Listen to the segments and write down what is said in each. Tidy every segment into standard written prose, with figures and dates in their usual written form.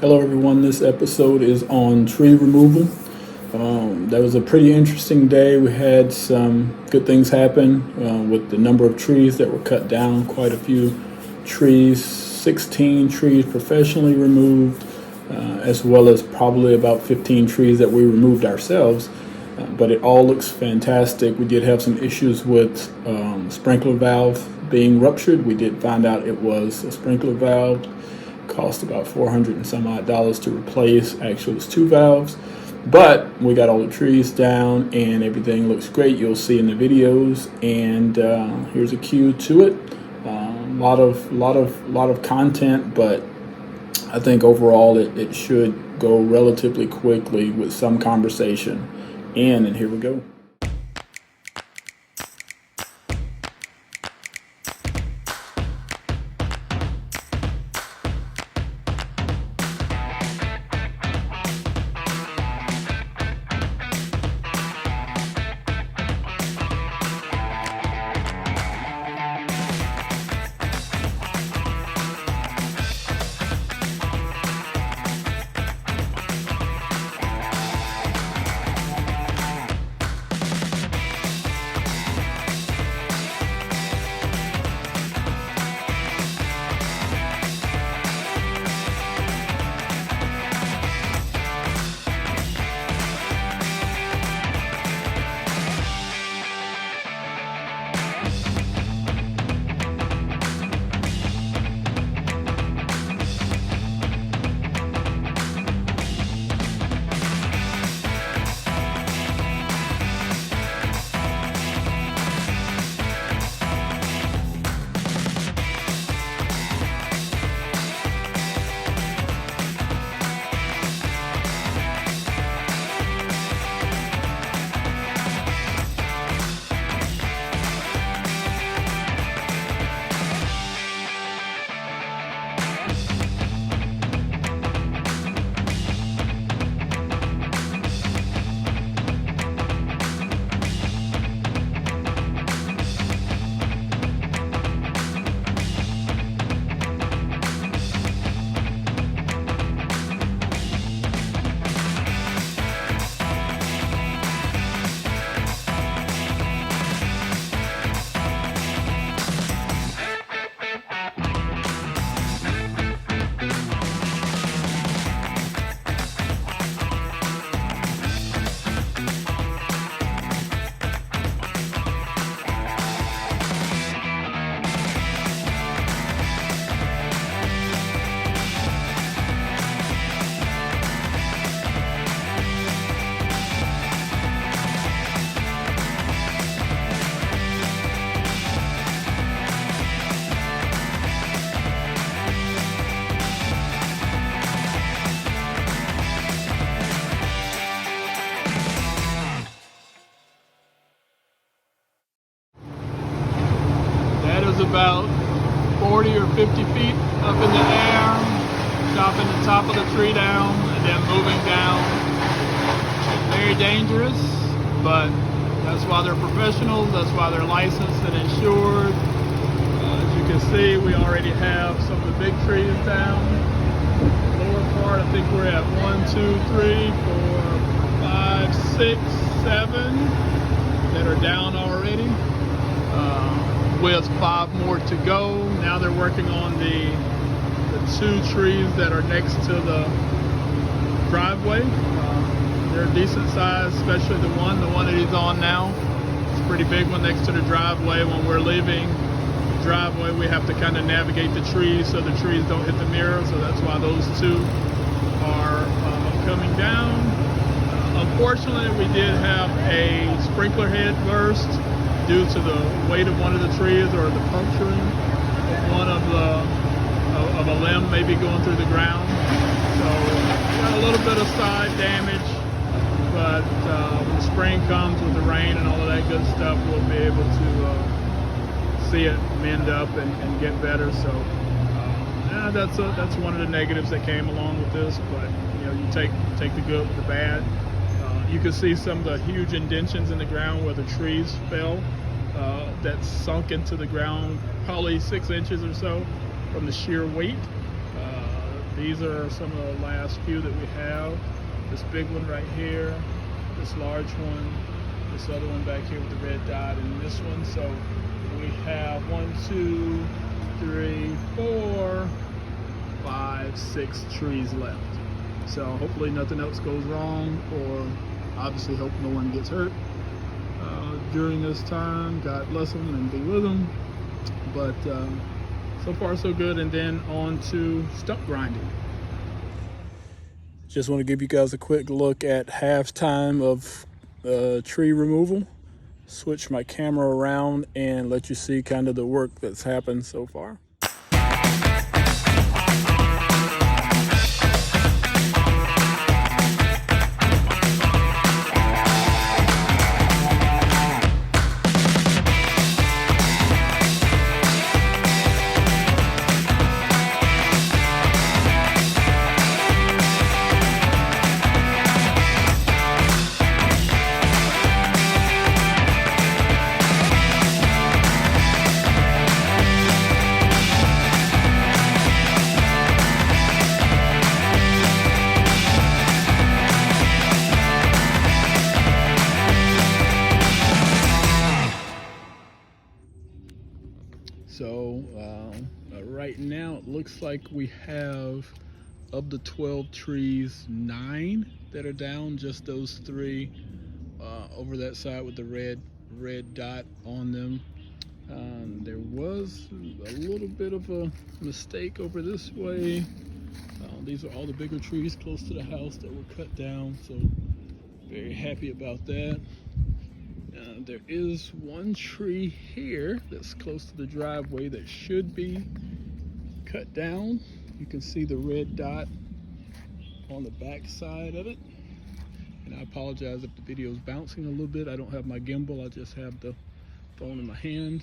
Hello, everyone. This episode is on tree removal. That was a pretty interesting day. We had some good things happen with the number of trees that were cut down. Quite a few trees, 16 trees professionally removed, as well as probably about 15 trees that we removed ourselves. But it all looks fantastic. We did have some issues with sprinkler valve being ruptured. We did find out it was a sprinkler valve. Cost about $400 and some odd to replace. Actually, it's two valves, but we got all the trees down and everything looks great. You'll see in the videos, and here's a cue to it. Lot of content, but I think overall it should go relatively quickly with some conversation. And here we go. About 40 or 50 feet up in the air, chopping the top of the tree down and then moving down. It's very dangerous, but that's why they're professionals, that's why they're licensed and insured. As you can see, we already have some of the big trees down. The lower part, I think we're at 1, 2, 3, 4, 5, 6, 7 that are down already. With 5 more to go. Now they're working on the 2 trees that are next to the driveway. They're a decent size, especially the one that he's on now. It's a pretty big one next to the driveway. When we're leaving the driveway, we have to kind of navigate the trees so the trees don't hit the mirror. So that's why those 2 are coming down. Unfortunately, we did have a sprinkler head burst due to the weight of one of the trees, or the puncturing of one of a limb maybe going through the ground. So got a little bit of side damage, but when spring comes with the rain and all of that good stuff, we'll be able to see it mend up and get better. So that's one of the negatives that came along with this, but you take the good with the bad. You can see some of the huge indentions in the ground where the trees fell that sunk into the ground, probably 6 inches or so from the sheer weight. These are some of the last few that we have. This big one right here, this large one, this other one back here with the red dot, and this one. So we have 1, 2, 3, 4, 5, 6 trees left. So hopefully nothing else goes wrong, or obviously hope no one gets hurt during this time. God bless them and be with them. But so far so good. And then on to stump grinding. Just want to give you guys a quick look at halftime of tree removal. Switch my camera around and let you see kind of the work that's happened so far. So right now it looks like we have, of the 12 trees, 9 that are down. Just those 3 over that side with the red dot on them. There was a little bit of a mistake over this way. These are all the bigger trees close to the house that were cut down, so very happy about that. There is one tree here that's close to the driveway that should be cut down. You can see the red dot on the back side of it. And I apologize if the video is bouncing a little bit. I don't have my gimbal, I just have the phone in my hand.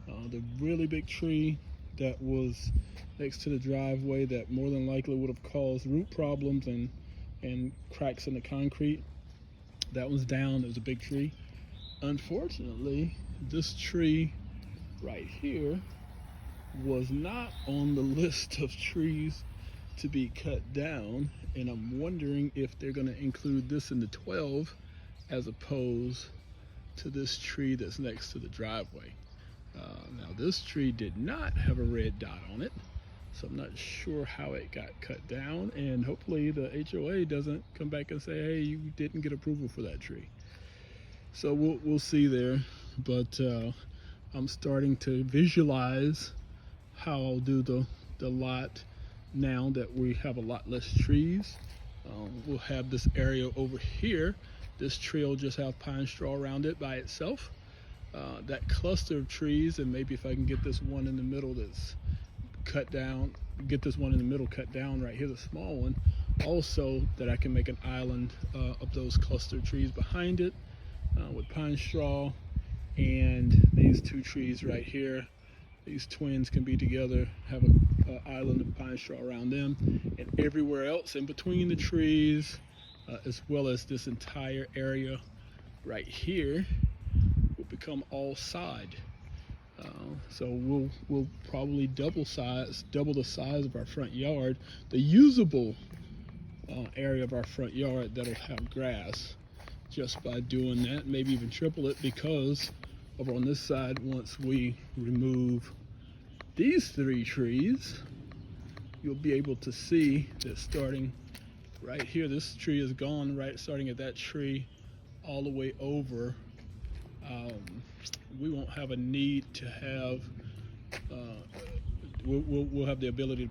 The really big tree that was next to the driveway that more than likely would have caused root problems and cracks in the concrete, that one's down. It was a big tree. Unfortunately, this tree right here was not on the list of trees to be cut down, and I'm wondering if they're going to include this in the 12 as opposed to this tree that's next to the driveway. Now this tree did not have a red dot on it, so I'm not sure how it got cut down, and hopefully the HOA doesn't come back and say, hey, you didn't get approval for that tree. So we'll see there, but I'm starting to visualize how I'll do the lot now that we have a lot less trees. We'll have this area over here. This tree will just have pine straw around it by itself. That cluster of trees, and maybe if I can get this one in the middle that's cut down, get this one in the middle cut down right here, the small one, also that I can make an island of those cluster trees behind it. With pine straw, and these 2 trees right here, these twins can be together, have an island of pine straw around them, and everywhere else in between the trees, as well as this entire area right here, will become all sod. So we'll probably double the size of our front yard, the usable area of our front yard that'll have grass, just by doing that. Maybe even triple it, because over on this side, once we remove these 3 trees, you'll be able to see that starting right here, this tree is gone, right, starting at that tree all the way over. We won't have a need to have we'll have the ability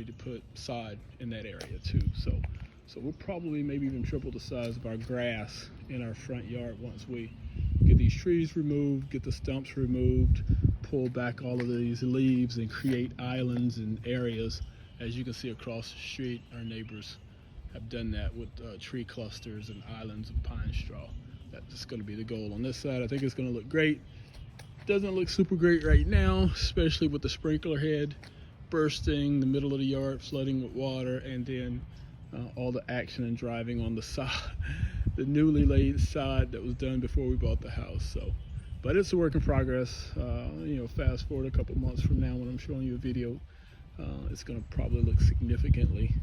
to put sod in that area too. So we'll probably maybe even triple the size of our grass in our front yard once we get these trees removed, get the stumps removed, pull back all of these leaves and create islands and areas. As you can see across the street, our neighbors have done that with tree clusters and islands of pine straw. That's going to be the goal on this side. I think it's going to look great. Doesn't look super great right now, especially with the sprinkler head bursting, the middle of the yard flooding with water, and then all the action and driving on the side, the newly laid sod that was done before we bought the house. So, but it's a work in progress. Fast forward a couple months from now when I'm showing you a video It's going to probably look significantly